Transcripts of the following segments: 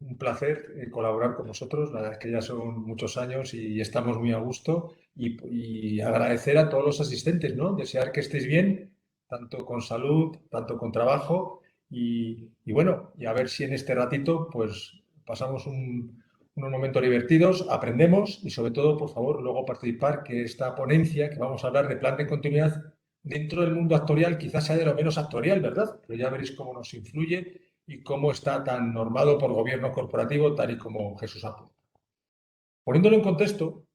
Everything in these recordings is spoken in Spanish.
un placer colaborar con vosotros. La verdad es que ya son muchos años y estamos muy a gusto. Y agradecer a todos los asistentes, ¿no? Desear que estéis bien, tanto con salud, tanto con trabajo. Y bueno, y a ver si en este ratito pues pasamos unos momentos divertidos, aprendemos y sobre todo, por favor, luego participar que esta ponencia que vamos a hablar de plan de continuidad dentro del mundo actuarial quizás sea de lo menos actuarial, ¿verdad? Pero ya veréis cómo nos influye y cómo está tan normado por gobierno corporativo, tal y como Jesús apunta. Poniéndolo en contexto,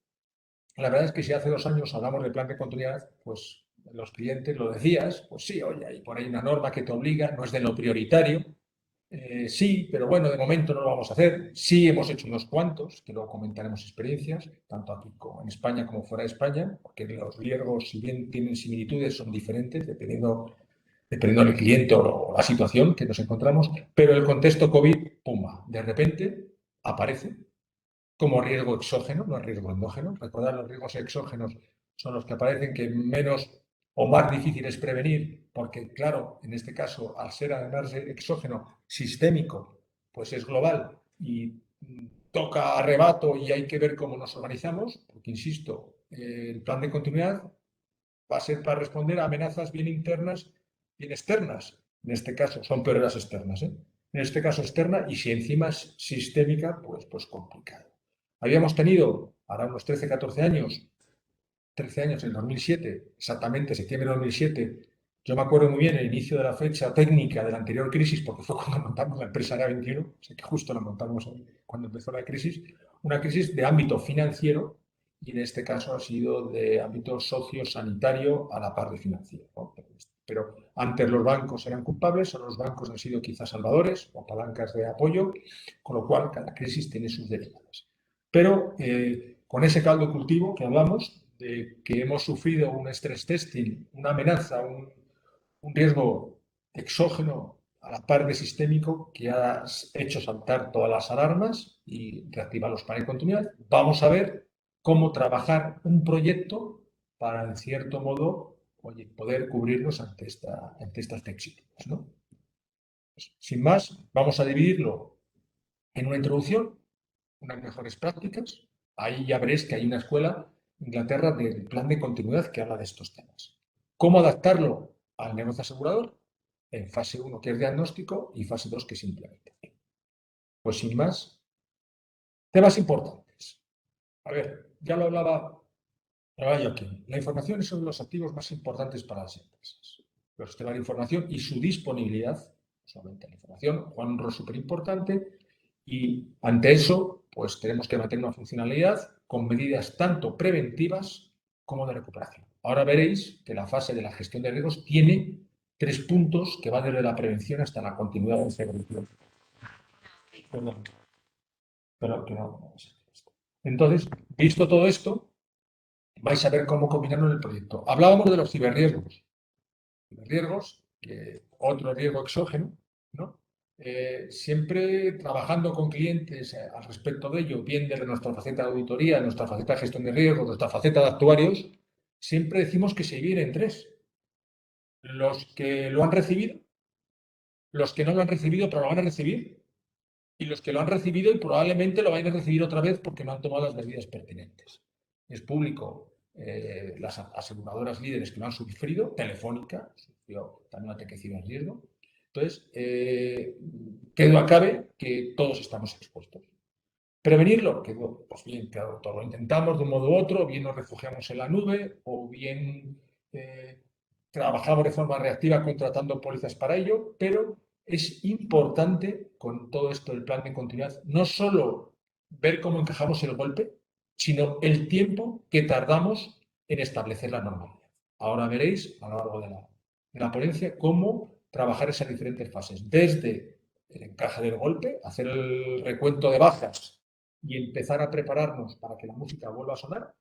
la verdad es que si hace 2 años hablamos de plan de continuidad, pues los clientes lo decías, pues sí, oye, hay por ahí una norma que te obliga, no es de lo prioritario, sí, pero bueno, de momento no lo vamos a hacer. Sí, hemos hecho unos cuantos, que luego comentaremos experiencias, tanto aquí como en España como fuera de España, porque los riesgos, si bien tienen similitudes, son diferentes dependiendo del cliente o la situación que nos encontramos, pero el contexto COVID, pumba, de repente aparece como riesgo exógeno, no es riesgo endógeno. Recordad, los riesgos exógenos son los que aparecen que menos o más difíciles prevenir, porque claro, en este caso, al ser además exógeno sistémico, pues es global y toca arrebato y hay que ver cómo nos organizamos, porque insisto, el plan de continuidad va a ser para responder a amenazas bien internas, bien externas. En este caso, son peores las externas, ¿eh? En este caso externa, y si encima es sistémica, pues complicado. Habíamos tenido, ahora unos 13, 14 años, 13 años en 2007, exactamente septiembre de 2007, yo me acuerdo muy bien el inicio de la fecha técnica de la anterior crisis, porque fue cuando montamos la empresa Área 21, o sea que justo la montamos cuando empezó la crisis, una crisis de ámbito financiero y en este caso ha sido de ámbito sociosanitario a la par de financiero, ¿no? Pero antes los bancos eran culpables, o los bancos han sido quizás salvadores o palancas de apoyo, con lo cual cada crisis tiene sus derivadas. Pero con ese caldo cultivo que hablamos, de que hemos sufrido un stress testing, una amenaza, un riesgo exógeno a la par de sistémico que ha hecho saltar todas las alarmas y reactivar los planes de continuidad, vamos a ver cómo trabajar un proyecto para, en cierto modo, oye, poder cubrirnos ante estas tecnologías, ¿no? Pues, sin más, vamos a dividirlo en una introducción, unas mejores prácticas. Ahí ya veréis que hay una escuela en Inglaterra del plan de continuidad que habla de estos temas. ¿Cómo adaptarlo al negocio asegurador? En fase 1, que es diagnóstico, y fase 2, que es implementación. Pues sin más, temas importantes. A ver, ya lo hablaba yo aquí. La información es uno de los activos más importantes para las empresas. Los sistemas de información y su disponibilidad, solamente la información, juegan un rol súper importante. Y ante eso, pues tenemos que mantener una funcionalidad con medidas tanto preventivas como de recuperación. Ahora veréis que la fase de la gestión de riesgos tiene 3 puntos que van desde la prevención hasta la continuidad de evolución. Perdón, pero que no. Entonces, visto todo esto, vais a ver cómo combinarlo en el proyecto. Hablábamos de los ciberriesgos. Ciberriesgos, otro riesgo exógeno, ¿no? Siempre trabajando con clientes al respecto de ello, bien desde nuestra faceta de auditoría, nuestra faceta de gestión de riesgos, nuestra faceta de actuarios, siempre decimos que se dividen en tres. Los que lo han recibido, los que no lo han recibido pero lo van a recibir, y los que lo han recibido y probablemente lo vayan a recibir otra vez porque no han tomado las medidas pertinentes. Es público, las aseguradoras líderes que lo han sufrido, Telefónica, sufrió también una tequecida en riesgo. Entonces, que no acabe que todos estamos expuestos. Prevenirlo, que pues bien, claro, todo lo intentamos de un modo u otro, bien nos refugiamos en la nube o bien trabajamos de forma reactiva contratando pólizas para ello, pero es importante con todo esto del plan de continuidad no solo ver cómo encajamos el golpe, sino el tiempo que tardamos en establecer la normalidad. Ahora veréis a lo largo de la ponencia cómo trabajar esas diferentes fases, desde el encaje del golpe, hacer el recuento de bajas y empezar a prepararnos para que la música vuelva a sonar,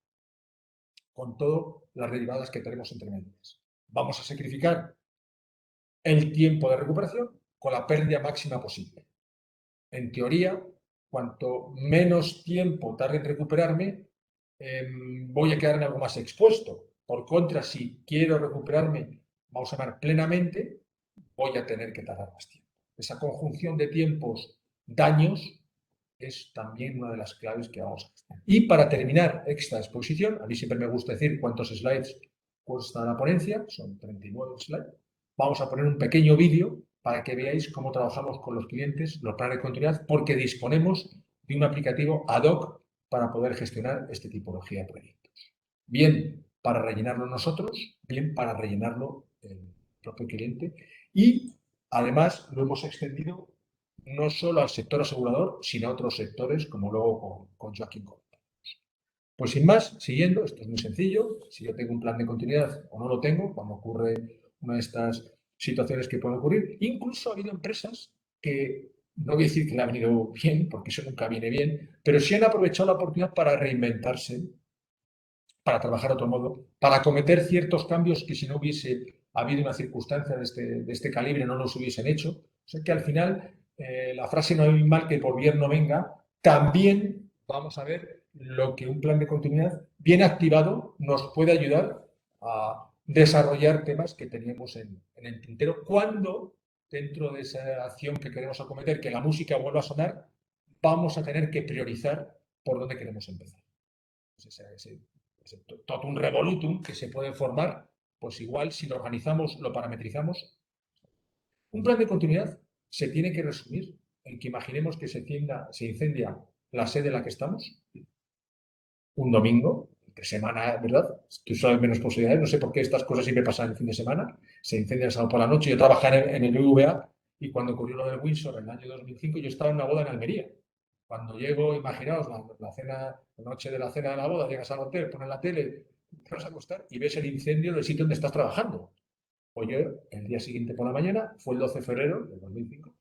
con todas las derivadas que tenemos entre medias. Vamos a sacrificar el tiempo de recuperación con la pérdida máxima posible. En teoría, cuanto menos tiempo tarde en recuperarme, voy a quedarme algo más expuesto. Por contra, si quiero recuperarme, vamos a llamar plenamente, voy a tener que tardar más tiempo. Esa conjunción de tiempos daños es también una de las claves que vamos a hacer. Y para terminar esta exposición, a mí siempre me gusta decir cuántos slides consta la ponencia, son 39 slides. Vamos a poner un pequeño vídeo para que veáis cómo trabajamos con los clientes, los planes de continuidad, porque disponemos de un aplicativo ad hoc para poder gestionar este tipología de proyectos. Bien para rellenarlo nosotros, bien para rellenarlo el propio cliente. Y además lo hemos extendido no solo al sector asegurador, sino a otros sectores, como luego con Joaquín comentamos. Pues sin más, siguiendo, esto es muy sencillo. Si yo tengo un plan de continuidad o no lo tengo, cuando ocurre una de estas situaciones que pueden ocurrir, incluso ha habido empresas que, no voy a decir que le ha venido bien, porque eso nunca viene bien, pero sí han aprovechado la oportunidad para reinventarse, para trabajar de otro modo, para cometer ciertos cambios que si no hubiese habido una circunstancia de este calibre no los hubiesen hecho. O sea que al final la frase no hay mal que por bien no venga, también vamos a ver lo que un plan de continuidad bien activado nos puede ayudar a desarrollar temas que teníamos en el tintero cuando dentro de esa acción que queremos acometer, que la música vuelva a sonar, vamos a tener que priorizar por dónde queremos empezar. Pues ese totum revolutum que se puede formar, pues igual si lo organizamos, lo parametrizamos. Un plan de continuidad se tiene que resumir en que imaginemos que se incendia la sede en la que estamos, un domingo, entre semana, ¿verdad? Tú sabes menos posibilidades, no sé por qué estas cosas siempre pasan el fin de semana, se incendia el sábado por la noche, yo trabajaba en el BBVA y cuando ocurrió lo del Windsor en el año 2005 yo estaba en una boda en Almería. Cuando llego, imaginaos, la cena, la noche de la cena de la boda, llegas al hotel, pones la tele, te vas a acostar y ves el incendio del sitio donde estás trabajando. Pues yo, el día siguiente por la mañana, fue el 12 de febrero de 2005,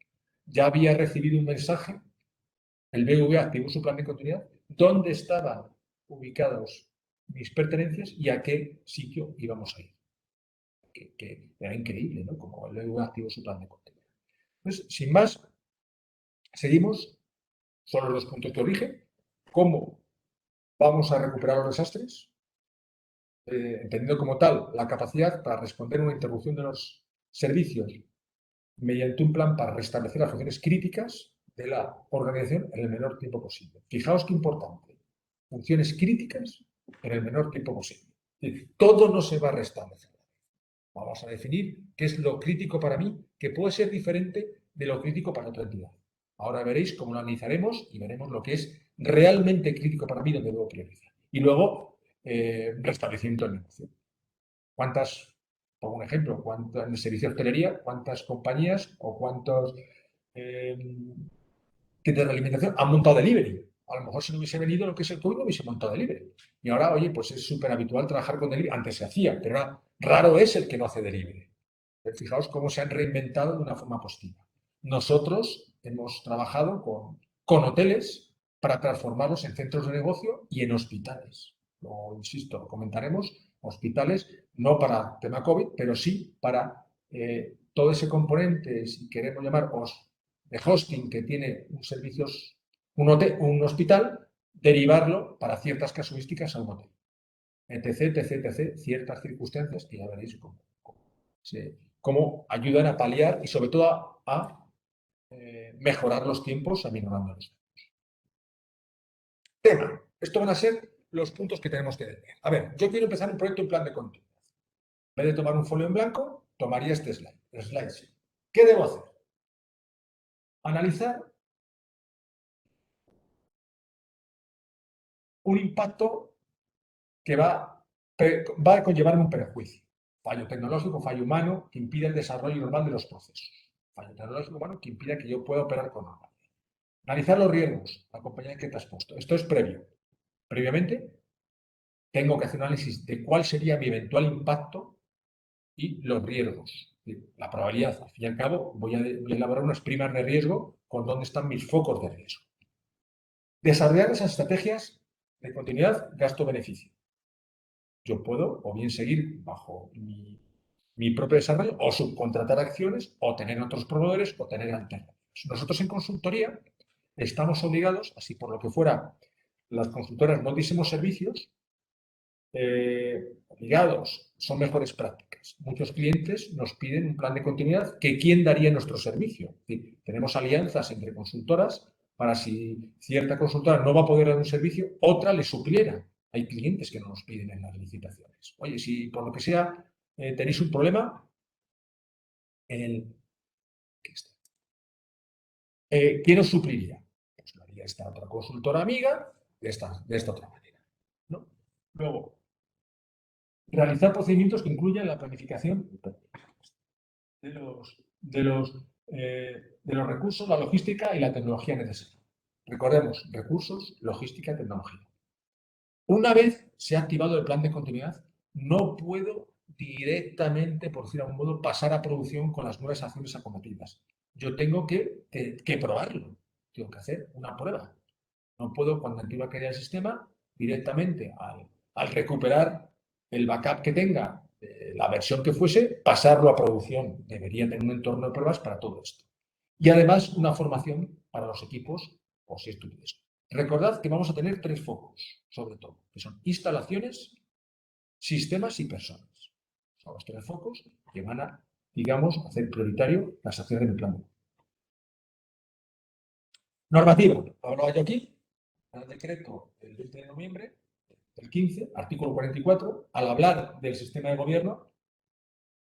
ya había recibido un mensaje, el BBVA activó su plan de continuidad, dónde estaban ubicados mis pertenencias y a qué sitio íbamos a ir. Que era increíble, ¿no? Como el BBVA activó su plan de continuidad. Entonces, sin más, seguimos. Son los dos puntos de origen. ¿Cómo vamos a recuperar los desastres? Entendiendo como tal la capacidad para responder a una interrupción de los servicios mediante un plan para restablecer las funciones críticas de la organización en el menor tiempo posible. Fijaos qué importante. Funciones críticas en el menor tiempo posible. Es decir, todo no se va a restablecer. Vamos a definir qué es lo crítico para mí, que puede ser diferente de lo crítico para otra entidad. Ahora veréis cómo lo analizaremos y veremos lo que es realmente crítico para mí, donde debo priorizar. Y luego, restablecimiento del negocio. ¿Cuántas, por un ejemplo, en el servicio de hostelería, cuántas compañías o cuántos tiendas de alimentación han montado delivery? A lo mejor si no hubiese venido lo que es el COVID no hubiese montado delivery. Y ahora, oye, pues es súper habitual trabajar con delivery. Antes se hacía, pero ahora raro es el que no hace delivery. Fijaos cómo se han reinventado de una forma positiva. Nosotros hemos trabajado con hoteles para transformarlos en centros de negocio y en hospitales. Lo insisto, lo comentaremos, hospitales no para tema COVID, pero sí para todo ese componente, si queremos llamar de hosting que tiene un hotel, un hospital, derivarlo para ciertas casuísticas a un hotel. Etc, etc, etc, ciertas circunstancias que ya veréis cómo ayudan a paliar y sobre todo a mejorar los tiempos, aminorándolos. Tema. Estos van a ser los puntos que tenemos que ver. A ver, yo quiero empezar un proyecto en plan de continuidad. En vez de tomar un folio en blanco, tomaría este slide. El slide sí. ¿Qué debo hacer? Analizar un impacto que va a conllevar un perjuicio. Fallo tecnológico, fallo humano, que impide el desarrollo normal de los procesos. Fallo tecnológico humano que impida que yo pueda operar con normalidad. Analizar los riesgos, la compañía que te has puesto. Esto es previo. Previamente, tengo que hacer un análisis de cuál sería mi eventual impacto y los riesgos. La probabilidad, al fin y al cabo, voy a elaborar unas primas de riesgo con dónde están mis focos de riesgo. Desarrollar esas estrategias de continuidad, gasto-beneficio. Yo puedo o bien seguir bajo mi propio desarrollo o subcontratar acciones o tener otros proveedores o tener alternativas. Nosotros en consultoría estamos obligados, así por lo que fuera las consultoras no diésemos servicios, obligados, son mejores prácticas. Muchos clientes nos piden un plan de continuidad que quién daría nuestro servicio. Es decir, tenemos alianzas entre consultoras para si cierta consultora no va a poder dar un servicio, otra le supliera. Hay clientes que no nos piden en las licitaciones. Oye, si por lo que sea tenéis un problema, ¿quién os supliría? Pues lo haría esta otra consultora amiga de esta otra manera, ¿no? Luego, realizar procedimientos que incluyan la planificación de los recursos, la logística y la tecnología necesaria. Recordemos, recursos, logística y tecnología. Una vez se ha activado el plan de continuidad, no puedo directamente, por decir de algún modo, pasar a producción con las nuevas acciones acometidas. Yo tengo que probarlo, tengo que hacer una prueba. No puedo, cuando activa aquella el sistema, directamente al recuperar el backup que tenga, la versión que fuese, pasarlo a producción. Debería tener un entorno de pruebas para todo esto. Y además una formación para los equipos, o si estuvieras. Recordad que vamos a tener 3 focos, sobre todo, que son instalaciones, sistemas y personas. Son los 3 focos que van a, digamos, hacer prioritario las acciones del plan. Normativa. Hablaba yo aquí, el decreto del 20 de noviembre, el 15, artículo 44, al hablar del sistema de gobierno,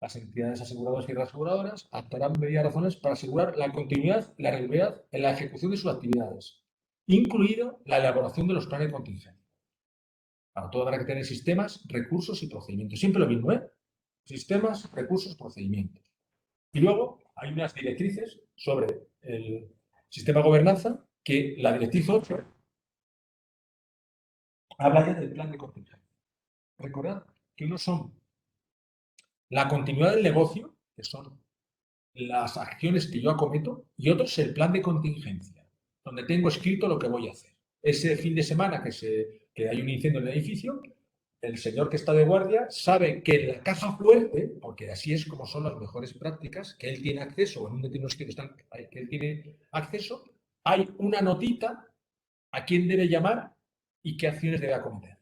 las entidades aseguradoras y reaseguradoras actuarán medidas razones para asegurar la continuidad y la regularidad en la ejecución de sus actividades, incluido la elaboración de los planes de contingencia. Para todo habrá que tener sistemas, recursos y procedimientos. Siempre lo mismo, ¿eh? Sistemas, recursos, procedimientos. Y luego hay unas directrices sobre el sistema de gobernanza que la directriz 8 habla ya del plan de contingencia. Recordad que unos son la continuidad del negocio, que son las acciones que yo acometo, y otro es el plan de contingencia, donde tengo escrito lo que voy a hacer. Ese fin de semana que hay un incendio en el edificio, el señor que está de guardia sabe que en la caja fuerte, porque así es como son las mejores prácticas, que él tiene acceso, o en un determinado sitio que él tiene acceso, hay una notita a quién debe llamar y qué acciones debe acometer.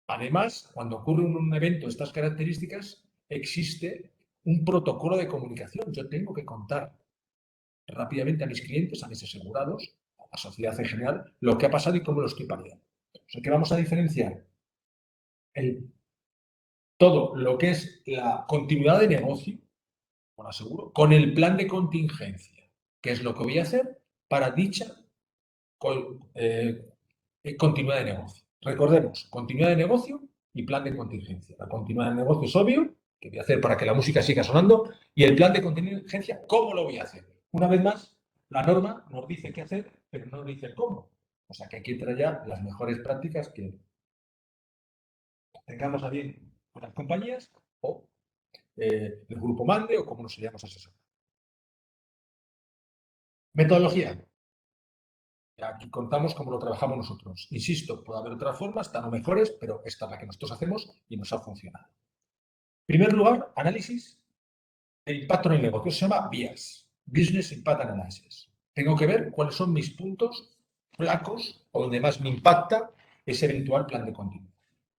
Además, cuando ocurre un evento de estas características, existe un protocolo de comunicación. Yo tengo que contar rápidamente a mis clientes, a mis asegurados, a la sociedad en general, lo que ha pasado y cómo lo estoy paliando. O sea que vamos a diferenciar todo lo que es la continuidad de negocio, con aseguro, con el plan de contingencia, que es lo que voy a hacer para dicha continuidad de negocio. Recordemos, continuidad de negocio y plan de contingencia. La continuidad de negocio es obvio, que voy a hacer para que la música siga sonando, y el plan de contingencia, ¿cómo lo voy a hacer? Una vez más, la norma nos dice qué hacer, pero no nos dice el cómo. O sea que aquí entra ya las mejores prácticas que tengamos a bien con las compañías o el grupo mande o como nos seríamos asesor. Metodología. Aquí contamos cómo lo trabajamos nosotros. Insisto, puede haber otras formas, tan o mejores, pero esta es la que nosotros hacemos y nos ha funcionado. En primer lugar, análisis de impacto en el negocio. Se llama BIAS, Business Impact Analysis. Tengo que ver cuáles son mis puntos flacos o donde más me impacta ese eventual plan de continuidad.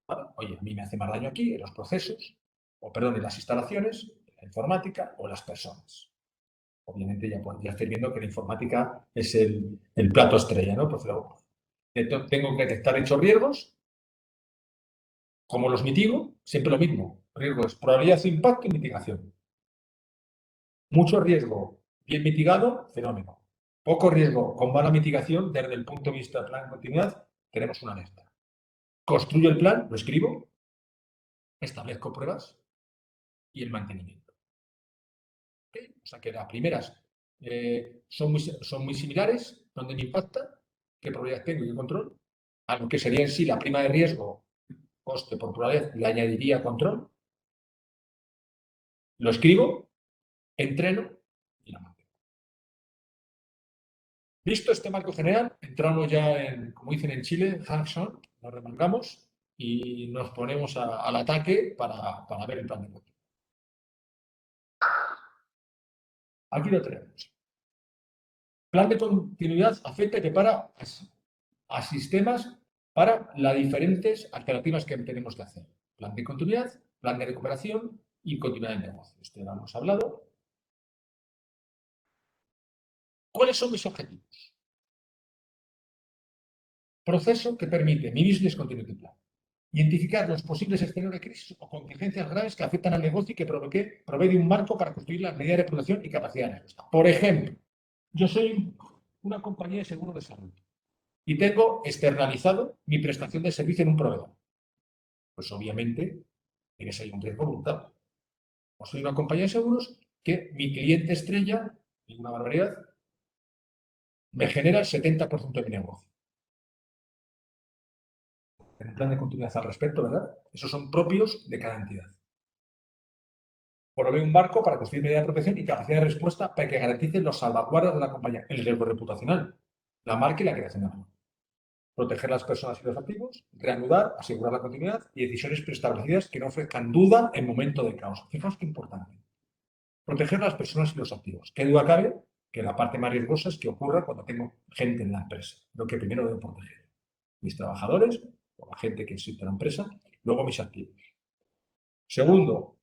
¿Vale? Oye, a mí me hace más daño aquí en los procesos, o perdón, en las instalaciones, en la informática o las personas. Obviamente ya estoy viendo que la informática es el plato estrella, ¿no? Pues tengo que detectar hechos riesgos, ¿cómo los mitigo? Siempre lo mismo. Riesgos, probabilidad de impacto y mitigación. Mucho riesgo bien mitigado, fenómeno. Poco riesgo con mala mitigación, desde el punto de vista del plan de continuidad, tenemos una alerta. Construyo el plan, lo escribo, establezco pruebas y el mantenimiento. ¿Okay? O sea que las primeras son muy similares, donde me impacta, qué probabilidad tengo y qué control. A lo que sería en sí la prima de riesgo, coste por probabilidad, le añadiría control. Lo escribo, entreno y lo mantengo. Visto este marco general, entramos ya en, como dicen en Chile, hands-on, nos remangamos y nos ponemos al ataque para ver el plan de negocio. Aquí lo tenemos. Plan de continuidad afecta y prepara a sistemas para las diferentes alternativas que tenemos que hacer. Plan de continuidad, plan de recuperación y continuidad de negocio. Esto ya lo hemos hablado. ¿Cuáles son mis objetivos? Proceso que permite mi Business Continuity Plan. Identificar los posibles escenarios de crisis o contingencias graves que afectan al negocio y que provee de un marco para construir las medidas de protección y capacidad de respuesta. Por ejemplo, yo soy una compañía de seguro de salud y tengo externalizado mi prestación de servicio en un proveedor. Pues obviamente tiene que ser un riesgo brutal. O soy una compañía de seguros que mi cliente estrella, ninguna barbaridad, me genera el 70% de mi negocio. En el plan de continuidad al respecto, ¿verdad? Esos son propios de cada entidad. Provee un marco para construir medidas de protección y capacidad de respuesta para que garanticen los salvaguardas de la compañía, el riesgo reputacional, la marca y la creación de valor. Proteger a las personas y los activos, reanudar, asegurar la continuidad y decisiones preestablecidas que no ofrezcan duda en momento de caos. Fijaos qué importante. Proteger a las personas y los activos. ¿Qué duda cabe? Que la parte más riesgosa es que ocurra cuando tengo gente en la empresa. Lo que primero debo proteger. Mis trabajadores, o la gente que existe en la empresa, luego mis activos. Segundo,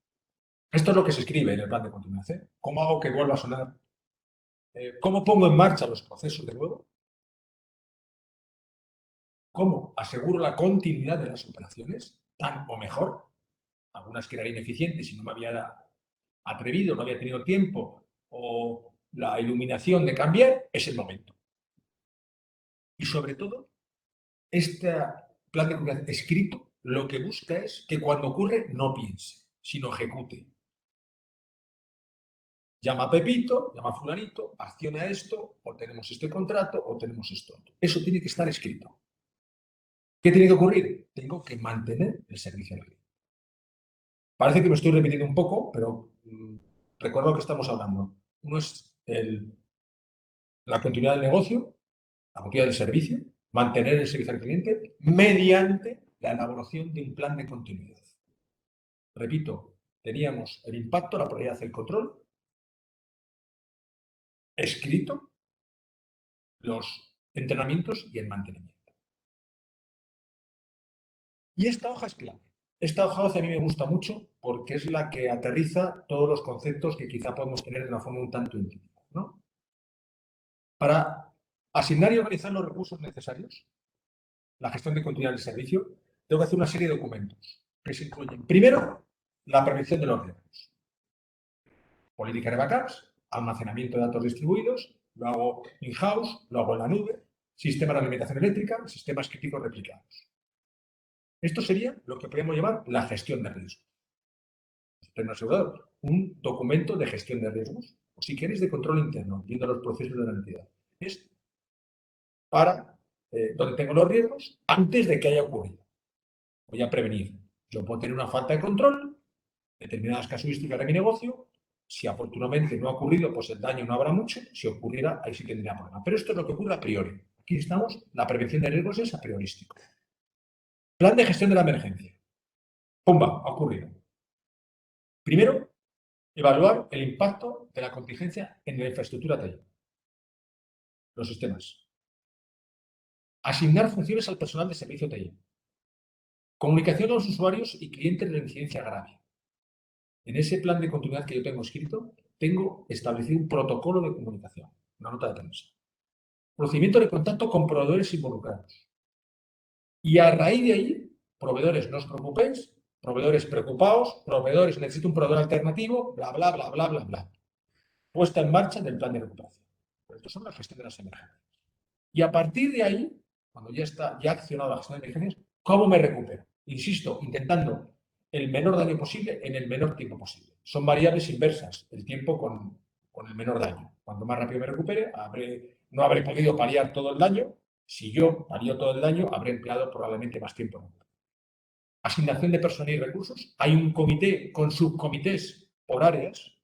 esto es lo que se escribe en el plan de continuidad. ¿Cómo hago que vuelva a sonar? ¿Cómo pongo en marcha los procesos de nuevo? ¿Cómo aseguro la continuidad de las operaciones? Tan o mejor. Algunas que eran ineficientes y no me había atrevido, no había tenido tiempo o la iluminación de cambiar, es el momento. Y sobre todo, este plan de continuidad escrito lo que busca es que cuando ocurre no piense, sino ejecute. Llama a Pepito, llama a fulanito, acciona esto, o tenemos este contrato, o tenemos esto. Eso tiene que estar escrito. ¿Qué tiene que ocurrir? Tengo que mantener el servicio al cliente. Parece que me estoy repitiendo un poco, pero recuerdo lo que estamos hablando. Uno es la continuidad del negocio, la continuidad del servicio, mantener el servicio al cliente mediante la elaboración de un plan de continuidad. Repito, teníamos el impacto, la probabilidad, el control, escrito, los entrenamientos y el mantenimiento. Y esta hoja es clave. Esta hoja a mí me gusta mucho porque es la que aterriza todos los conceptos que quizá podemos tener de una forma un tanto íntima, ¿no? Para asignar y organizar los recursos necesarios, la gestión de continuidad del servicio, tengo que hacer una serie de documentos que se incluyen, primero, la prevención de los riesgos, política de backups, almacenamiento de datos distribuidos, lo hago in-house, lo hago en la nube, sistema de alimentación eléctrica, sistemas críticos replicados. Esto sería lo que podríamos llamar la gestión de riesgos. Un documento de gestión de riesgos, o si queréis de control interno, viendo los procesos de la entidad. Es para donde tengo los riesgos antes de que haya ocurrido. Voy a prevenir. Yo puedo tener una falta de control, determinadas casuísticas de mi negocio. Si afortunadamente no ha ocurrido, pues el daño no habrá mucho. Si ocurriera, ahí sí tendría problema. Pero esto es lo que ocurre a priori. Aquí estamos, la prevención de riesgos es a priorístico. Plan de gestión de la emergencia. ¡Pumba! Ha ocurrido. Primero, evaluar el impacto de la contingencia en la infraestructura TI. Los sistemas. Asignar funciones al personal de servicio TI. Comunicación a los usuarios y clientes de la incidencia grave. En ese plan de continuidad que yo tengo escrito, tengo establecido un protocolo de comunicación, una nota de prensa. Procedimiento de contacto con proveedores involucrados. Y a raíz de ahí, proveedores, no os preocupéis, proveedores preocupados, proveedores, necesito un proveedor alternativo, bla, bla, bla, bla, bla, bla. Puesta en marcha del plan de recuperación. Pero esto son la gestión de las emergencias. Y a partir de ahí, cuando ya está ya accionado la gestión de emergencias, ¿cómo me recupero? Insisto, intentando el menor daño posible en el menor tiempo posible. Son variables inversas, el tiempo con el menor daño. Cuanto más rápido me recupere, no habré podido paliar todo el daño. Si yo palío todo el daño, habré empleado probablemente más tiempo. Asignación de personal y recursos. Hay un comité con subcomités por áreas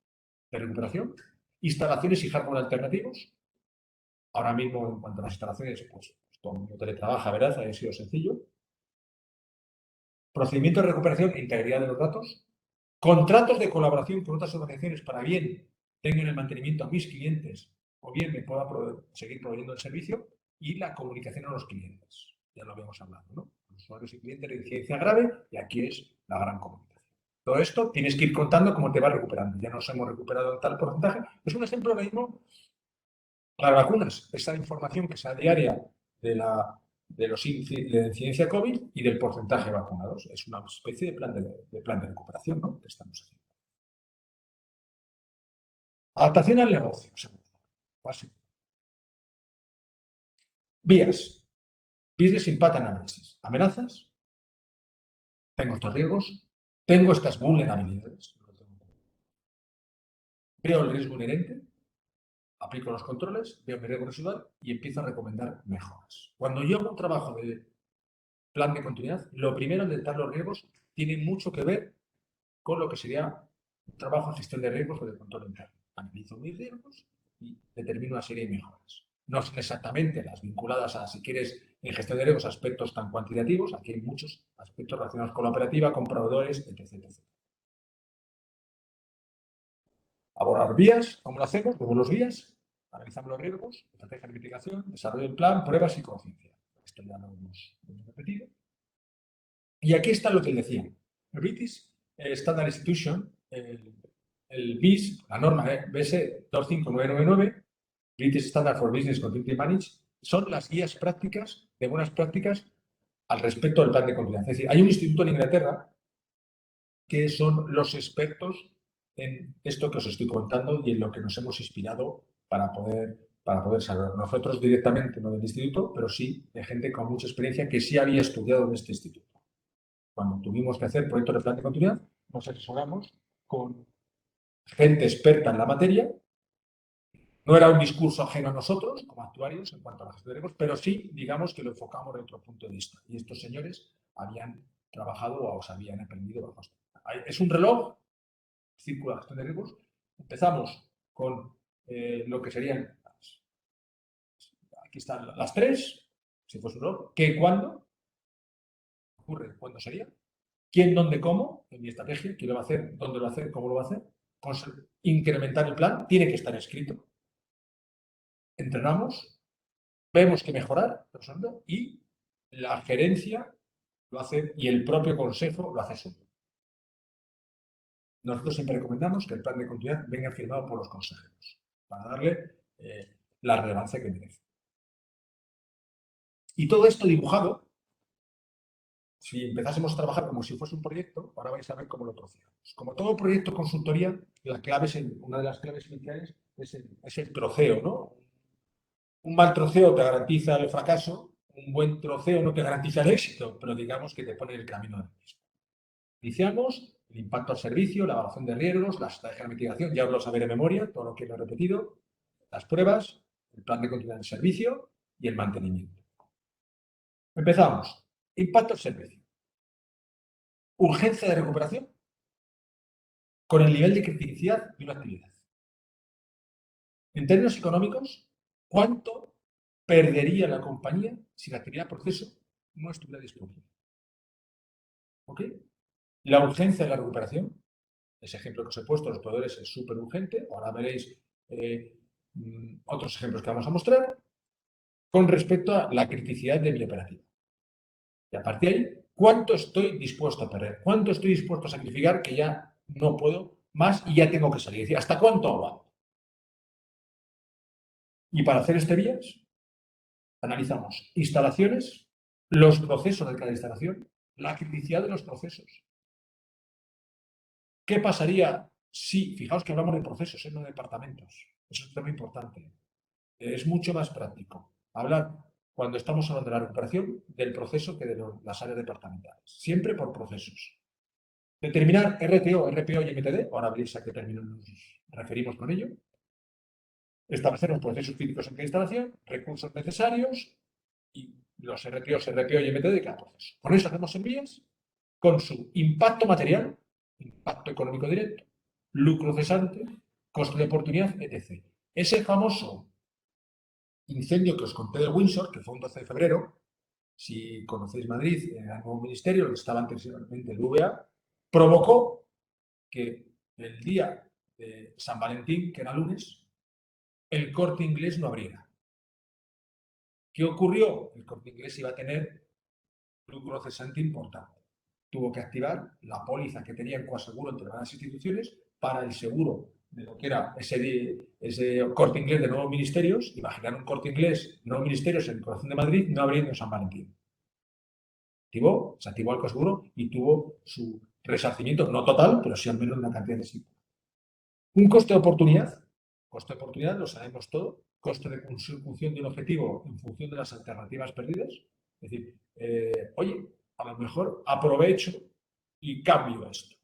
de recuperación. Instalaciones y hardware alternativos. Ahora mismo, en cuanto a las instalaciones, pues todo el mundo teletrabaja, ¿verdad? Ha sido sencillo. Procedimiento de recuperación e integridad de los datos. Contratos de colaboración con otras organizaciones para bien tengan el mantenimiento a mis clientes o bien me pueda seguir proveyendo el servicio y la comunicación a los clientes. ya lo habíamos hablado, ¿no? Los usuarios y clientes de incidencia grave, y aquí es la gran comunicación. Todo esto tienes que ir contando cómo te va recuperando. Ya nos hemos recuperado en tal porcentaje. Es un ejemplo ahora mismo, las vacunas, esa información que sea diaria de los índices de incidencia COVID y del porcentaje de vacunados. Es una especie de plan de recuperación, ¿no?, que estamos haciendo. Adaptación al negocio, segundo. Básico. Vías. Business Impact Analysis. Amenazas. Tengo estos riesgos. Tengo estas vulnerabilidades. Veo el riesgo inherente. Aplico los controles. Veo mi riesgo residual y empiezo a recomendar mejoras. Cuando yo hago un trabajo de plan de continuidad, lo primero en detectar los riesgos tiene mucho que ver con lo que sería un trabajo de gestión de riesgos o de control interno. Analizo mis riesgos y determino una serie de mejoras. No son exactamente las vinculadas a, si quieres, en gestión de riesgos, aspectos tan cuantitativos. Aquí hay muchos aspectos relacionados con la operativa, con proveedores, etc. Abordar vías, ¿cómo lo hacemos? Vemos los vías, analizamos los riesgos, estrategia de mitigación, desarrollo del plan, pruebas y conciencia. Esto ya lo hemos repetido. Y aquí está lo que decía. El British Standard Institution, el BIS, la norma BS 25999, British Standard for Business Continuity Management, son las guías prácticas de buenas prácticas al respecto del plan de continuidad. Es decir, hay un instituto en Inglaterra que son los expertos en esto que os estoy contando y en lo que nos hemos inspirado para poder saber. Nosotros directamente, no del instituto, pero sí de gente con mucha experiencia que sí había estudiado en este instituto. Cuando tuvimos que hacer proyectos de plan de continuidad, nos asesoramos con gente experta en la materia. No era un discurso ajeno a nosotros, como actuarios, en cuanto a la gestión de riesgos, pero sí, digamos que lo enfocamos de otro punto de vista. Y estos señores habían trabajado o se habían aprendido bajo esto. Es un reloj, círculo de gestión de riesgos. Empezamos con lo que serían, aquí están las tres, si fuese un reloj, qué, cuándo, ocurre, cuándo sería, quién, dónde, cómo, en mi estrategia, quién lo va a hacer, dónde lo va a hacer, cómo lo va a hacer. Incrementar el plan, tiene que estar escrito. Entrenamos, vemos que mejorar, y la gerencia lo hace y el propio consejo lo hace suyo. Nosotros siempre recomendamos que el plan de continuidad venga firmado por los consejeros para darle la relevancia que merece. Y todo esto dibujado, si empezásemos a trabajar como si fuese un proyecto, ahora vais a ver cómo lo troceamos. Como todo proyecto consultoría, una de las claves iniciales es el troceo, ¿no? Un mal troceo te garantiza el fracaso, un buen troceo no te garantiza el éxito, pero digamos que te pone en el camino del mismo. Iniciamos el impacto al servicio, la evaluación de riesgos, la estrategia de mitigación, ya os lo sabré de memoria, todo lo que lo he repetido, las pruebas, el plan de continuidad del servicio y el mantenimiento. Empezamos. Impacto al servicio. Urgencia de recuperación con el nivel de criticidad de una actividad. En términos económicos, ¿cuánto perdería la compañía si la actividad proceso no estuviera disponible? ¿Ok? La urgencia de la recuperación, ese ejemplo que os he puesto, los proveedores es súper urgente. Ahora veréis otros ejemplos que vamos a mostrar con respecto a la criticidad de mi operativa. Y a partir de ahí, ¿cuánto estoy dispuesto a perder? ¿Cuánto estoy dispuesto a sacrificar que ya no puedo más y ya tengo que salir? Es decir, ¿hasta cuánto aguanto? Y para hacer este vías, analizamos instalaciones, los procesos de cada instalación, la criticidad de los procesos. ¿Qué pasaría si, fijaos que hablamos de procesos, no de departamentos? Eso es un tema importante. Es mucho más práctico hablar, cuando estamos hablando de la recuperación, del proceso que de las áreas departamentales. Siempre por procesos. Determinar RTO, RPO y MTD, ahora veréis a qué términos nos referimos con ello. Establecer los procesos críticos en cada instalación, recursos necesarios y los RTOs, RPO y MTD de cada proceso. Con eso hacemos envíos con su impacto material, impacto económico directo, lucro cesante, coste de oportunidad, etc. Ese famoso incendio que os conté de Windsor, que fue un 12 de febrero, si conocéis Madrid, en el nuevo ministerio, donde estaba anteriormente el VA, provocó que el día de San Valentín, que era lunes, el Corte Inglés no abriera. ¿Qué ocurrió? El Corte Inglés iba a tener lucro cesante importante. Tuvo que activar la póliza que tenía en coaseguro entre varias instituciones para el seguro de lo que era ese Corte Inglés de nuevos ministerios. Imaginar un Corte Inglés, nuevos ministerios en el corazón de Madrid, no abriendo San Valentín. Se activó el coaseguro y tuvo su resarcimiento, no total, pero sí al menos una cantidad de sí. Un coste de oportunidad lo sabemos todo, coste de consecución de un objetivo en función de las alternativas perdidas. Es decir, oye, a lo mejor aprovecho y cambio esto.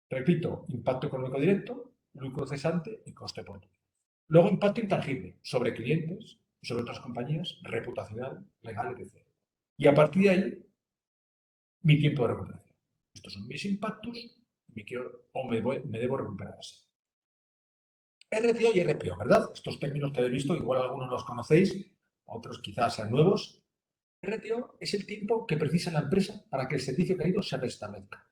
Repito, impacto económico directo, lucro cesante y coste de oportunidad. Luego, impacto intangible sobre clientes, sobre otras compañías, reputacional, legal, etc. Y a partir de ahí, mi tiempo de recuperación. Estos son mis impactos, me debo recuperar así. RTO y RPO, ¿verdad? Estos términos que habéis visto, igual algunos los conocéis, otros quizás sean nuevos. RTO es el tiempo que precisa la empresa para que el servicio caído se restablezca.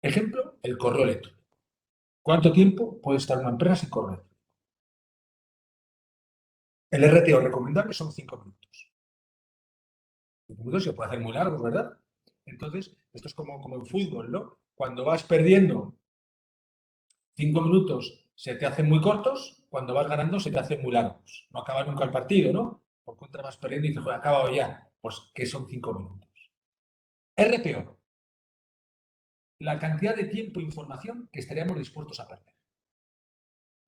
Ejemplo, el correo electrónico. ¿Cuánto tiempo puede estar una empresa sin correo electrónico? El RTO recomendable son 5 minutos. 5 minutos se puede hacer muy largos, ¿verdad? Entonces, esto es como en fútbol, ¿no? Cuando vas perdiendo 5 minutos se te hacen muy cortos, cuando vas ganando se te hacen muy largos. No acaba nunca el partido, ¿no? Por contra vas perdiendo y dices, joder, acabado ya. Pues, ¿qué son 5 minutos? RPO, la cantidad de tiempo e información que estaríamos dispuestos a perder.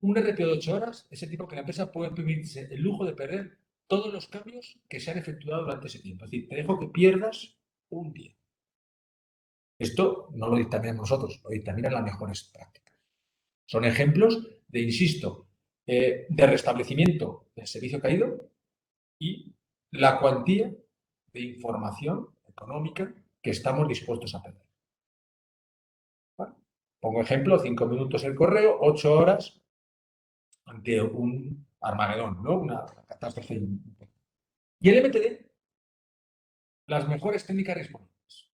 Un RPO de 8 horas es el tipo que la empresa puede permitirse el lujo de perder todos los cambios que se han efectuado durante ese tiempo. Es decir, te dejo que pierdas un día. Esto no lo dictaminamos nosotros, lo dictaminan las mejores prácticas. Son ejemplos de, insisto, de restablecimiento del servicio caído y la cuantía de información económica que estamos dispuestos a perder. ¿Vale? Pongo ejemplo, 5 minutos el correo, 8 horas ante un Armagedón, ¿no? Una catástrofe. Y el MTD, las mejores técnicas disponibles.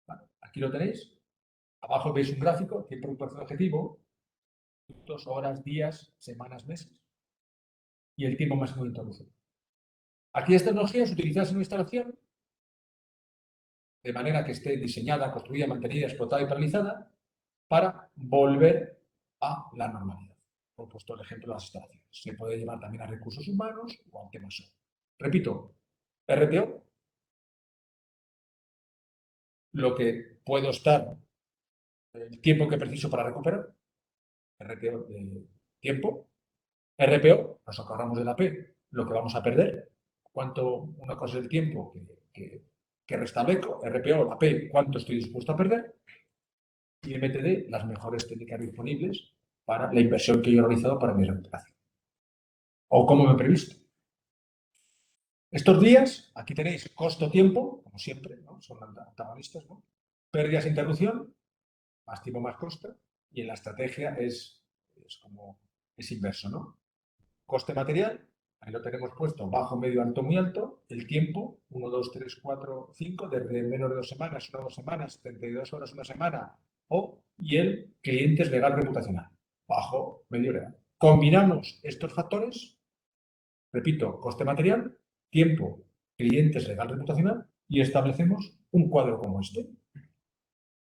¿Vale? Aquí lo tenéis. Abajo veis un gráfico, tiempo de recuperación objetivo, minutos, horas, días, semanas, meses. Y el tiempo máximo de interrupción. Aquellas tecnologías utilizadas en una instalación de manera que esté diseñada, construida, mantenida, explotada y paralizada para volver a la normalidad. Por puesto el ejemplo de las instalaciones. Se puede llevar también a recursos humanos o a temas. Repito, RTO, lo que puedo estar, el tiempo que preciso para recuperar, RTO de tiempo, RPO, nos acordamos de la P, lo que vamos a perder, una cosa es el tiempo que restablezco, RPO, la P, cuánto estoy dispuesto a perder, y MTD, las mejores técnicas disponibles para la inversión que yo he realizado para mi recuperación. O como me he previsto. Estos días, aquí tenéis costo-tiempo, como siempre, ¿no? Son antagonistas, ¿no? Pérdidas e interrupción, más tiempo, más coste, y en la estrategia es inverso, ¿no? Coste material, ahí lo tenemos puesto, bajo, medio, alto, muy alto. El tiempo, 1, 2, 3, 4, 5, desde menos de 2 semanas, 1 2 semanas, 32 horas, una semana, y el cliente es legal reputacional, bajo, medio, legal. Combinamos estos factores, repito, coste material, tiempo, clientes, legal reputacional, y establecemos un cuadro como este.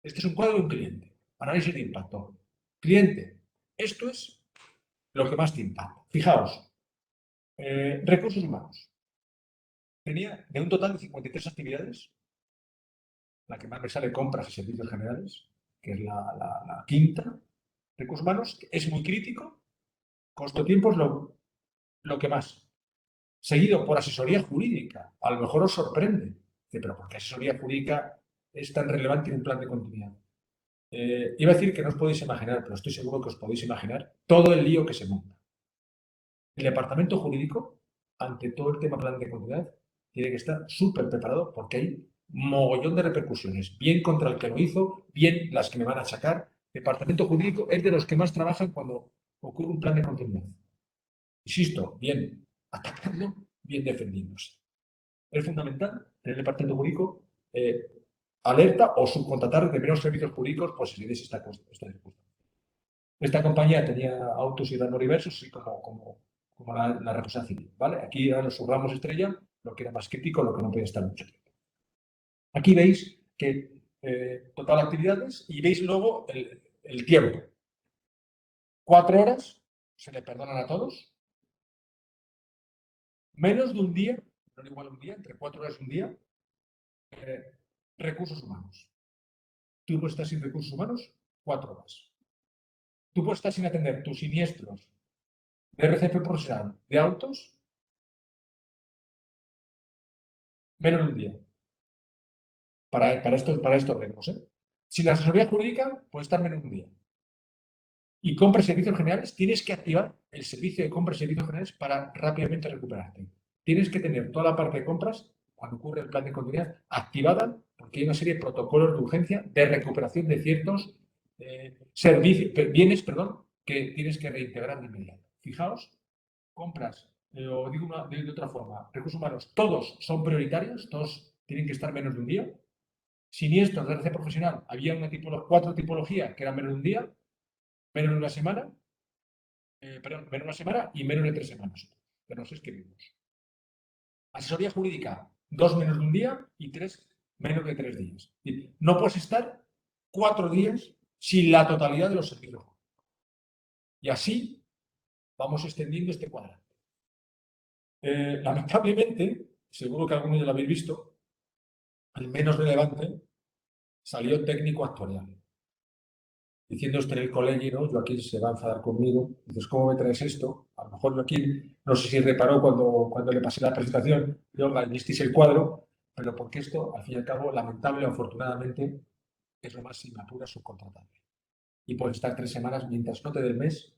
Este es un cuadro de un cliente, análisis de impacto. Cliente, esto es lo que más te impacta. Fijaos, recursos humanos. Tenía de un total de 53 actividades, la que más me sale compras y servicios generales, que es la quinta. Recursos humanos es muy crítico, costo-tiempo es lo que más. Seguido por asesoría jurídica. A lo mejor os sorprende. Pero ¿por qué asesoría jurídica es tan relevante en un plan de continuidad? Iba a decir que no os podéis imaginar, pero estoy seguro que os podéis imaginar todo el lío que se monta. El departamento jurídico, ante todo el tema plan de continuidad, tiene que estar súper preparado porque hay mogollón de repercusiones, bien contra el que lo hizo, bien las que me van a achacar. El departamento jurídico es de los que más trabajan cuando ocurre un plan de continuidad. Insisto, bien atacando, bien defendiéndose. Es fundamental tener el departamento jurídico alerta o subcontratar determinados servicios jurídicos por si se diese esta circunstancia. Esta compañía tenía autos y ramos diversos, así como la responsabilidad civil, ¿vale? Aquí eran sus ramos estrella, lo que era más crítico, lo que no podía estar mucho tiempo. Aquí veis que total actividades y veis luego el tiempo. 4 horas, se le perdonan a todos. Menos de un día, no igual un día, entre 4 horas y un día, recursos humanos. Tú puedes estar sin recursos humanos 4 horas. Tú puedes estar sin atender tus siniestros de RCP profesional de autos menos de un día. Para estos riesgos. Si la asesoría jurídica puede estar menos de un día. Y compra y servicios generales, tienes que activar el servicio de compra y servicios generales para rápidamente recuperarte. Tienes que tener toda la parte de compras, cuando ocurre el plan de continuidad, activada, porque hay una serie de protocolos de urgencia de recuperación de ciertos bienes que tienes que reintegrar de inmediato. Fijaos, compras, o digo de otra forma, recursos humanos, todos son prioritarios, todos tienen que estar menos de un día. Siniestros de RC profesional, había 4 tipologías que eran menos de un día, menos de una semana, menos de una semana y menos de 3 semanas. Pero no sé escribimos. Asesoría jurídica, 2 menos de un día y 3 menos de 3 días. No puedes estar 4 días sin la totalidad de los servicios. Y así vamos extendiendo este cuadrante. Lamentablemente, seguro que algunos ya lo habéis visto, el menos relevante salió técnico actuarial. Diciendo esto en el colegio, ¿no? Joaquín se va a enfadar conmigo. Dices, ¿cómo me traes esto? A lo mejor Joaquín, no sé si reparó cuando le pasé la presentación, yo visteis el cuadro, pero porque esto, al fin y al cabo, lamentable o afortunadamente, es lo más, si me apuras, subcontratable. Y puedes estar 3 semanas, mientras no te dé el mes,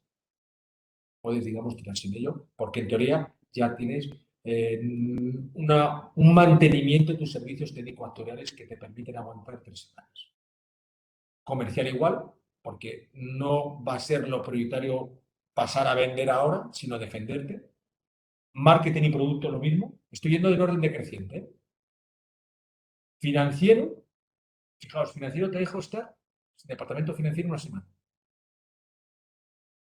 puedes, digamos, tirar sin ello, porque en teoría ya tienes un mantenimiento de tus servicios técnico-actuariales que te permiten aguantar 3 semanas. Comercial igual, porque no va a ser lo prioritario pasar a vender ahora, sino defenderte. Marketing y producto lo mismo. Estoy yendo en orden decreciente. Financiero, fijaos, financiero te dejo estar, departamento financiero, una semana.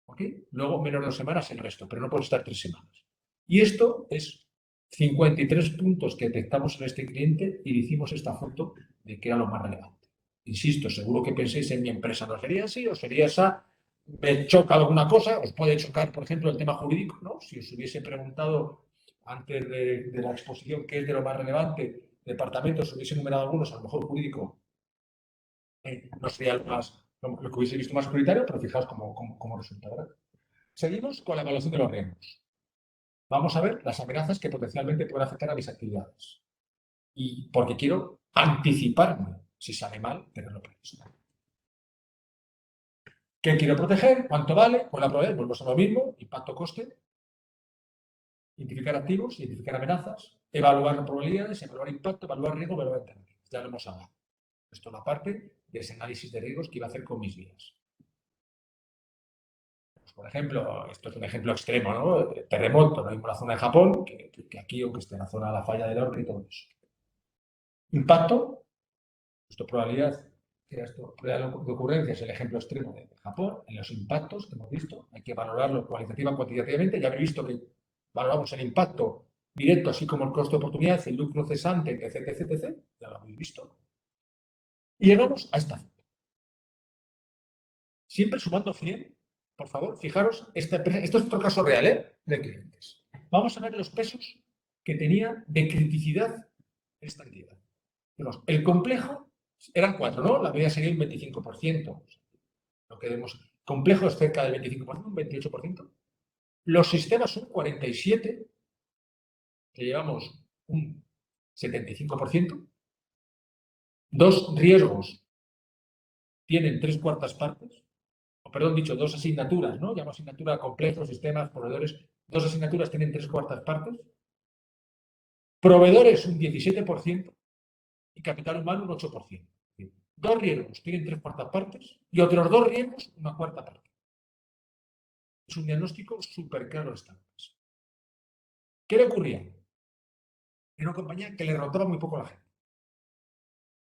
¿Ok? Luego menos de 2 semanas el resto, pero no puedo estar 3 semanas. Y esto es 53 puntos que detectamos en este cliente y le hicimos esta foto de que era lo más relevante. Insisto, seguro que penséis en mi empresa, ¿no sería así o sería esa? ¿Me choca alguna cosa? Os puede chocar, por ejemplo, el tema jurídico, ¿no? Si os hubiese preguntado antes de la exposición qué es de lo más relevante, departamentos, os hubiese enumerado algunos, a lo mejor jurídico no sería lo que hubiese visto más prioritario, pero fijaos cómo resulta, ¿verdad? Seguimos con la evaluación de los riesgos. Vamos a ver las amenazas que potencialmente pueden afectar a mis actividades. Y porque quiero anticiparme, si sale mal, tenerlo previsto. ¿Qué quiero proteger? ¿Cuánto vale? Pues la probabilidad, volvemos a lo mismo, impacto-coste, identificar activos, identificar amenazas, evaluar probabilidades, evaluar impacto, evaluar riesgo, evaluar alternativas. Ya lo hemos hablado. Esto es la parte de ese análisis de riesgos que iba a hacer con mis vías. Pues, por ejemplo, esto es un ejemplo extremo, ¿no? Terremoto, no hay una zona de Japón, que aquí, aunque esté en la zona de la falla del Orca y todo eso. Impacto, esto probabilidad, probabilidad de ocurrencia es el ejemplo extremo de Japón. En los impactos que hemos visto, hay que valorarlo cualitativa y cuantitativamente. Ya habéis visto que valoramos el impacto directo, así como el coste de oportunidad, el lucro cesante, etc, etc, etc. Ya lo habéis visto. Y llegamos a esta foto. Siempre sumando 100, por favor, fijaros, esto es otro caso real, de clientes. Vamos a ver los pesos que tenía de criticidad esta entidad. El complejo eran 4, ¿no? La media sería un 25%. No queremos. Complejo es cerca del 25%, un 28%. Los sistemas son 47, que llevamos un 75%. Dos riesgos tienen 3/4 partes. O perdón, dicho, 2 asignaturas, ¿no? Llamo asignatura complejos, sistemas, proveedores. 2 asignaturas tienen 3/4 partes. Proveedores un 17% y capital humano un 8%. 2 riesgos tienen 3/4 partes y otros 2 riesgos una 1/4 parte. Es un diagnóstico súper claro de esta empresa. ¿Qué le ocurría? Era una compañía que le rotaba muy poco a la gente.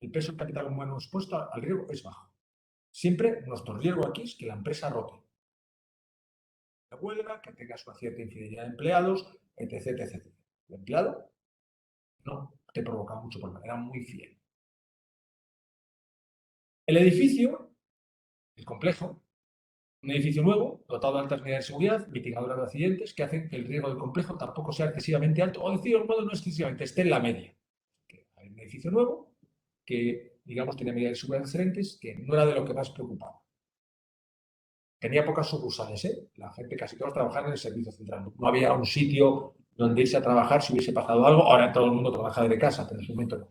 El peso del capital humano expuesto al riesgo es bajo. Siempre nuestro riesgo aquí es que la empresa rote. de huelga, que tengas una cierta infidelidad de empleados, etc, etc, etc. El empleado no te provocaba mucho problema, era muy fiel. El edificio, el complejo, un edificio nuevo, dotado de altas medidas de seguridad, mitigadoras de accidentes, que hacen que el riesgo del complejo tampoco sea excesivamente alto, o decir de un modo no excesivamente, esté en la media. Hay un edificio nuevo que, digamos, tenía medidas de seguridad excelentes, que no era de lo que más preocupaba. Tenía pocas sucursales, ¿eh? La gente casi todos trabajaban en el servicio central. No había un sitio donde irse a trabajar si hubiese pasado algo. Ahora todo el mundo trabaja desde casa, pero en su momento no.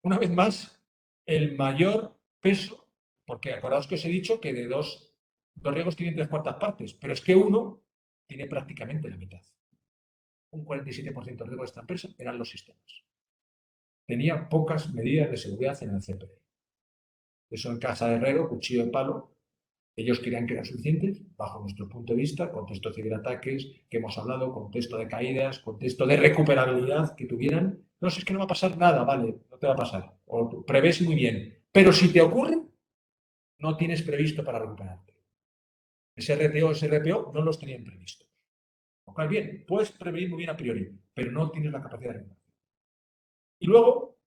Una vez más, el mayor peso, porque acordaos que os he dicho que de dos riesgos tienen tres cuartas partes, pero es que uno tiene prácticamente la mitad. Un 47% de riesgo de esta empresa eran los sistemas. Tenía pocas medidas de seguridad en el CPD. Eso en casa de herrero, cuchillo de palo. Ellos creían que eran suficientes, bajo nuestro punto de vista, contexto de ciberataques que hemos hablado, contexto de caídas, contexto de recuperabilidad que tuvieran. No, si es que no va a pasar nada, vale, no te va a pasar. O prevés muy bien. Pero si te ocurre, no tienes previsto para recuperarte. SRTO, SRPO no los tenían previsto. Lo cual, bien, puedes prevenir muy bien a priori, pero no tienes la capacidad de recuperación. Y luego,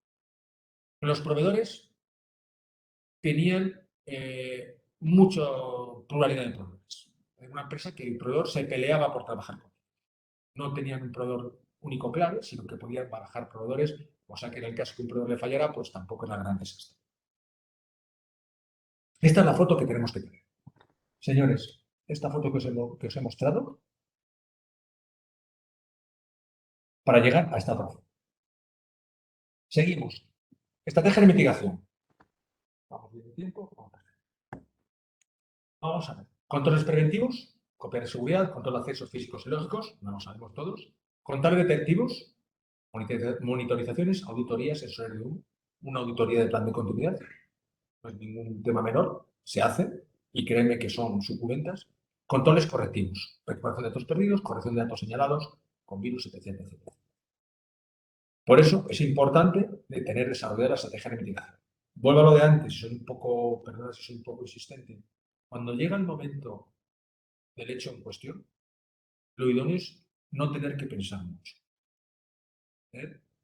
los proveedores tenían mucha pluralidad de proveedores. Era una empresa que el proveedor se peleaba por trabajar con. No tenían un proveedor único clave, sino que podían barajar proveedores, o sea que en el caso que un proveedor le fallara, pues tampoco era gran desastre. Esta es la foto que tenemos que tener. Señores, esta foto que os he mostrado para llegar a esta profesión. Seguimos. Estrategia de mitigación. Vamos bien de tiempo. Vamos a ver. Controles preventivos, copia de seguridad, control de accesos físicos y lógicos, no lo sabemos todos. Controles detectivos, monitorizaciones, auditorías, sensores de humo, una auditoría de plan de continuidad, no es ningún tema menor, se hace y créanme que son suculentas. Controles correctivos, recuperación de datos perdidos, corrección de datos señalados con virus, etc, etc. Por eso es importante tener desarrollada la estrategia de mitigación. Vuelvo a lo de antes, soy un poco, perdón si soy un poco insistente. Cuando llega el momento del hecho en cuestión, lo idóneo es no tener que pensar mucho.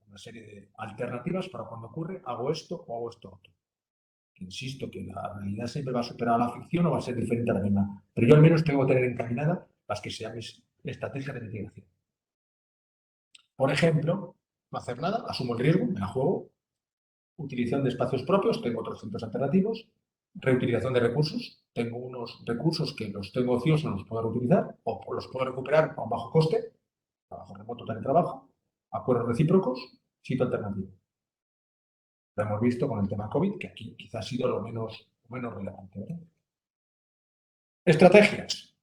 Una serie de alternativas para cuando ocurre, hago esto o hago esto otro. Insisto que la realidad siempre va a superar a la ficción o va a ser diferente a la misma, pero yo al menos tengo que tener encaminada las que sean mis estrategias de mitigación. Por ejemplo, no hacer nada, asumo el riesgo, me la juego. Utilización de espacios propios, tengo otros centros alternativos. Reutilización de recursos, tengo unos recursos que los tengo ociosos, no los puedo reutilizar o los puedo recuperar a un bajo coste, trabajo remoto, teletrabajo, acuerdos recíprocos, sitio alternativo. Lo hemos visto con el tema COVID, que aquí quizás ha sido lo menos relevante, ¿verdad? Estrategias.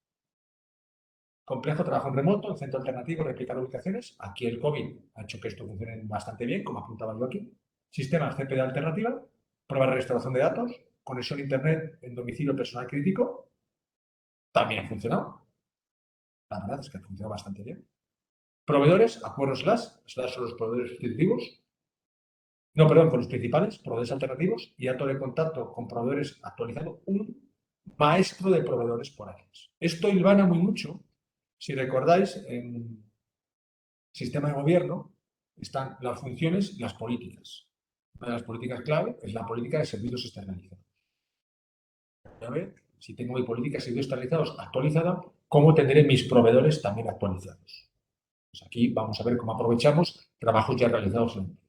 Complejo trabajo en remoto, centro alternativo, replicar ubicaciones. Aquí el COVID ha hecho que esto funcione bastante bien, como apuntaba yo aquí. Sistemas CPD alternativa, prueba de restauración de datos, conexión a Internet en domicilio personal crítico. También ha funcionado. La verdad es que ha funcionado bastante bien. Proveedores, acuerdos slash son los proveedores sustitutivos. No, perdón, con los principales, proveedores alternativos y dato de contacto con proveedores actualizado, un maestro de proveedores por aquí. Esto hilvana muy mucho. Si recordáis, en sistema de gobierno están las funciones y las políticas. Una de las políticas clave es la política de servicios externalizados. A ver, si tengo mi política de servicios externalizados actualizada, ¿cómo tendré mis proveedores también actualizados? Pues aquí vamos a ver cómo aprovechamos trabajos ya realizados en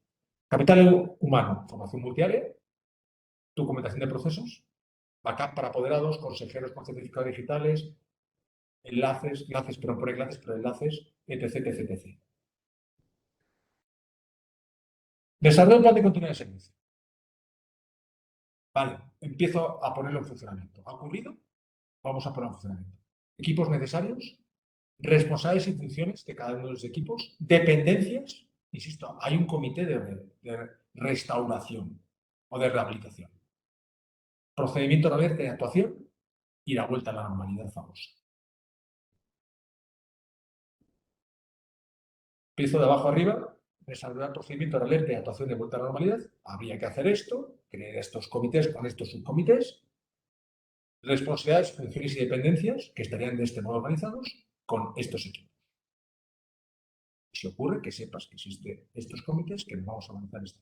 capital humano, formación multiárea, documentación de procesos, backup para apoderados, consejeros con certificados digitales, enlaces, pero por enlaces, pero enlaces, etc, etc, etc. Desarrollo un plan de continuidad de servicio. Vale, empiezo a ponerlo en funcionamiento. ¿Ha ocurrido? Vamos a ponerlo en funcionamiento. Equipos necesarios, responsables y funciones de cada uno de los equipos, dependencias. Insisto, hay un comité de restauración o de rehabilitación. Procedimiento de alerta de actuación y la vuelta a la normalidad famosa. Empiezo de abajo arriba, desarrollar procedimiento de alerta y actuación de vuelta a la normalidad. Habría que hacer esto, crear estos comités con estos subcomités. responsabilidades, funciones y dependencias que estarían de este modo organizados con estos equipos. Si ocurre, que sepas que existen estos comités que nos vamos a avanzar este.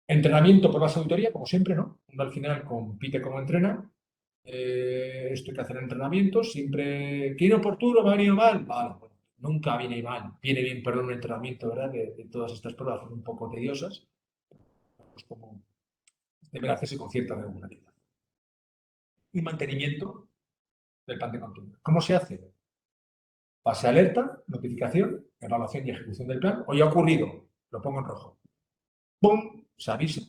Entrenamiento por base de auditoría, como siempre, ¿no? Uno al final compite como entrena. Esto hay que hacer entrenamiento. Siempre, ¿qué inoportuno? ¿Me ha venido mal? Vale, bueno, nunca viene mal. Viene bien, perdón, un entrenamiento, ¿verdad? De todas estas pruebas son un poco tediosas. Pues como deberá hacerse con cierta regularidad. Y mantenimiento del plan de continuidad. ¿Cómo se hace? Fase alerta, notificación, evaluación y ejecución del plan. Hoy ha ocurrido, lo pongo en rojo. ¡Pum! Se avisa.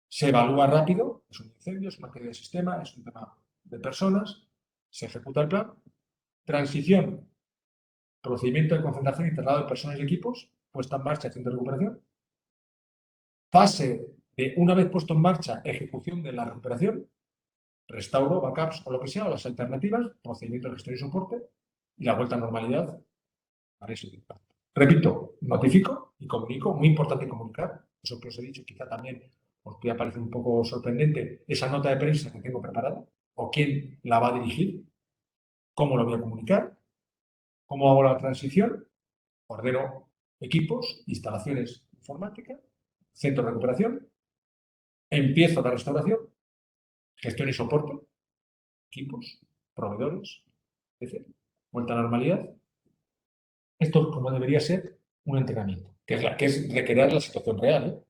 Se evalúa rápido, es un incendio, es una caída de sistema, es un tema de personas, se ejecuta el plan. Transición, procedimiento de concentración y traslado de personas y equipos, puesta en marcha, acción de recuperación. Fase de, una vez puesto en marcha, ejecución de la recuperación, restauro, backups o lo que sea, o las alternativas, procedimiento de gestión y soporte, y la vuelta a normalidad. Repito, notifico y comunico, muy importante comunicar, eso que os he dicho, quizá también os puede parecer un poco sorprendente, esa nota de prensa que tengo preparada, o quién la va a dirigir, cómo lo voy a comunicar, cómo hago la transición, ordeno equipos, instalaciones informáticas, centro de recuperación, empiezo la restauración, gestión y soporte, equipos, proveedores, etc. Vuelta a la normalidad. Esto es como debería ser un entrenamiento, que es recrear la situación real, ¿eh?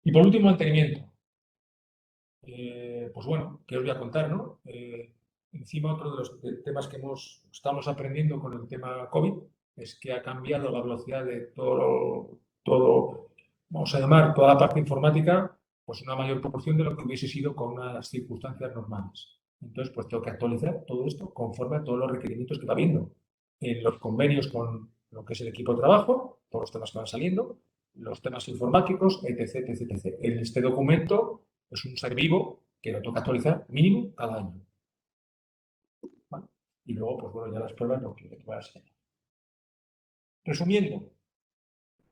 Y por último, mantenimiento. Pues bueno, ¿qué os voy a contar, no? Encima, otro de los temas que estamos aprendiendo con el tema COVID es que ha cambiado la velocidad de todo, vamos a llamar, toda la parte informática, pues una mayor proporción de lo que hubiese sido con unas circunstancias normales. Entonces, pues tengo que actualizar todo esto conforme a todos los requerimientos que va viendo en los convenios con lo que es el equipo de trabajo, todos los temas que van saliendo, los temas informáticos, etc, etc, etc. En este documento es un ser vivo que lo toca actualizar mínimo cada año. ¿Vale? Y luego, pues bueno, ya las pruebas lo que voy a enseñar. Resumiendo,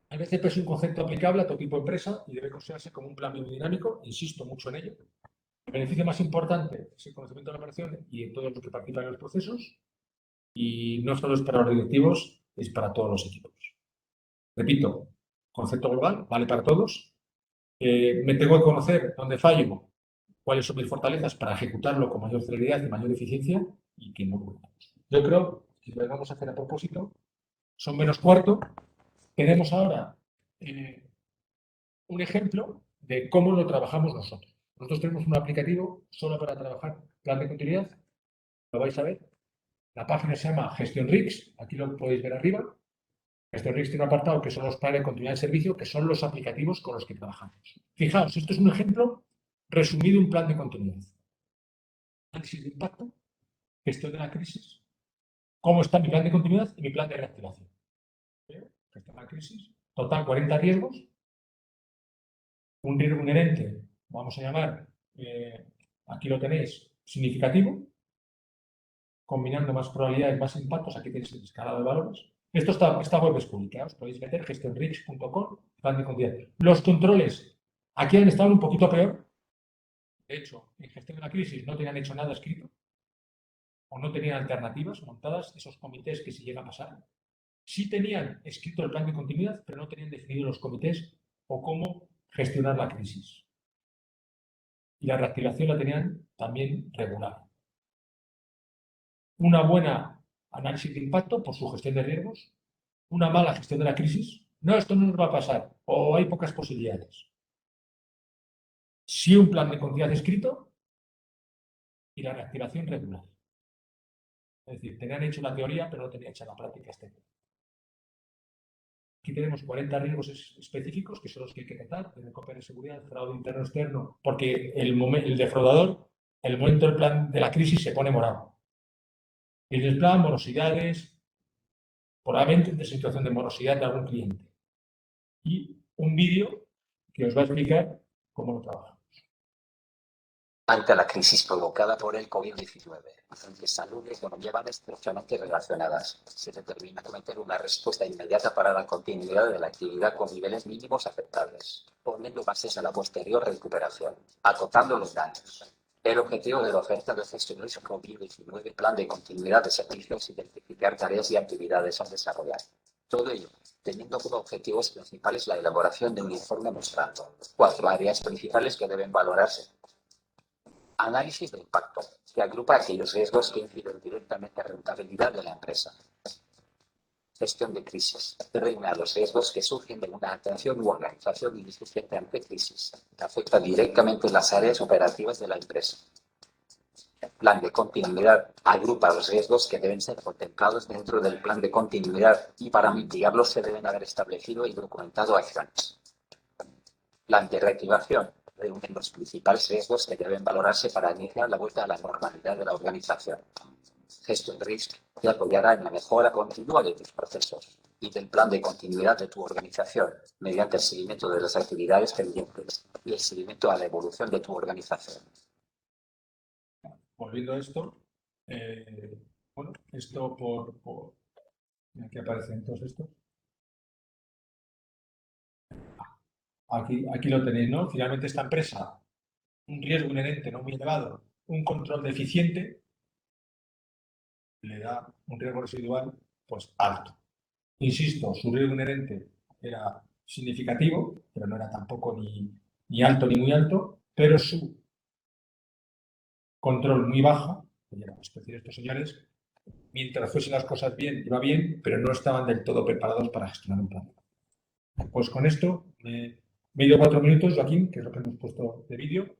el BCP es un concepto aplicable a todo tipo de empresa y debe considerarse como un plan biodinámico, insisto mucho en ello. El beneficio más importante es el conocimiento de la operación y de todos los que participan en los procesos, y no solo es para los directivos, es para todos los equipos. Repito, concepto global, vale para todos. Me tengo que conocer dónde fallo, cuáles son mis fortalezas para ejecutarlo con mayor celeridad y mayor eficiencia y que no ocurra. Yo creo que lo que vamos a hacer a propósito son menos cuarto. Tenemos ahora un ejemplo de cómo lo trabajamos nosotros. Nosotros tenemos un aplicativo solo para trabajar plan de continuidad. Lo vais a ver. La página se llama Gestión RIX. Aquí lo podéis ver arriba. Gestión RIX tiene un apartado que son los planes de continuidad de servicio, que son los aplicativos con los que trabajamos. Fijaos, esto es un ejemplo resumido, un plan de continuidad. Análisis de impacto, gestión de la crisis, cómo está mi plan de continuidad y mi plan de reactivación. Gestión de la crisis, total 40 riesgos, un riesgo inherente, vamos a llamar, aquí lo tenéis, significativo, combinando más probabilidades, más impactos, aquí tenéis el escalado de valores. Esta web es pública, os podéis meter gestionrix.com, plan de continuidad. Los controles, aquí han estado un poquito peor. De hecho, en gestión de la crisis no tenían hecho nada escrito, o no tenían alternativas montadas, esos comités que si llega a pasar. Sí tenían escrito el plan de continuidad, pero no tenían definido los comités o cómo gestionar la crisis. Y la reactivación la tenían también regular. Una buena análisis de impacto por su gestión de riesgos, una mala gestión de la crisis. No, esto no nos va a pasar o hay pocas posibilidades. Sí un plan de continuidad escrito y la reactivación regular. Es decir, tenían hecho la teoría, pero no tenían hecha la práctica externa. Aquí tenemos 40 riesgos específicos, que son los que hay que tratar, desde copia de seguridad, fraude interno externo, porque el defraudador, el momento del plan de la crisis se pone morado. Y el plan, morosidades, probablemente de situación de morosidad de algún cliente. Y un vídeo que os va a explicar cómo lo trabajamos. ante la crisis provocada por el COVID-19, donde salud y economía van estrechamente relacionadas. Se determina cometer una respuesta inmediata para la continuidad de la actividad con niveles mínimos aceptables, poniendo bases a la posterior recuperación, acotando los daños. El objetivo de la oferta de gestión de riesgo COVID-19, plan de continuidad de servicios, identificar tareas y actividades a desarrollar. Todo ello teniendo como objetivos principales la elaboración de un informe mostrando 4 áreas principales que deben valorarse. Análisis de impacto, que agrupa aquellos riesgos que inciden directamente a la rentabilidad de la empresa. Gestión de crisis, reúne los riesgos que surgen de una atención u organización insuficiente ante crisis, que afecta directamente las áreas operativas de la empresa. Plan de continuidad, agrupa los riesgos que deben ser contemplados dentro del plan de continuidad y para mitigarlos se deben haber establecido y documentado acciones. Plan de reactivación, reúnen los principales riesgos que deben valorarse para iniciar la vuelta a la normalidad de la organización. Gestión de riesgo, que apoyará en la mejora continua de tus procesos y del plan de continuidad de tu organización mediante el seguimiento de las actividades pendientes y el seguimiento a la evolución de tu organización. Volviendo a esto, bueno, esto aquí aparecen todos estos. Aquí lo tenéis, ¿no? Finalmente esta empresa, un riesgo inherente no muy elevado, un control deficiente, le da un riesgo residual pues alto. Insisto, su riesgo inherente era significativo, pero no era tampoco ni alto ni muy alto, pero su control muy baja, es decir, estos señores, mientras fuesen las cosas bien, iba bien, pero no estaban del todo preparados para gestionar un plan. Pues con esto, me he ido 4 minutos, Joaquín, que es lo que hemos puesto de vídeo.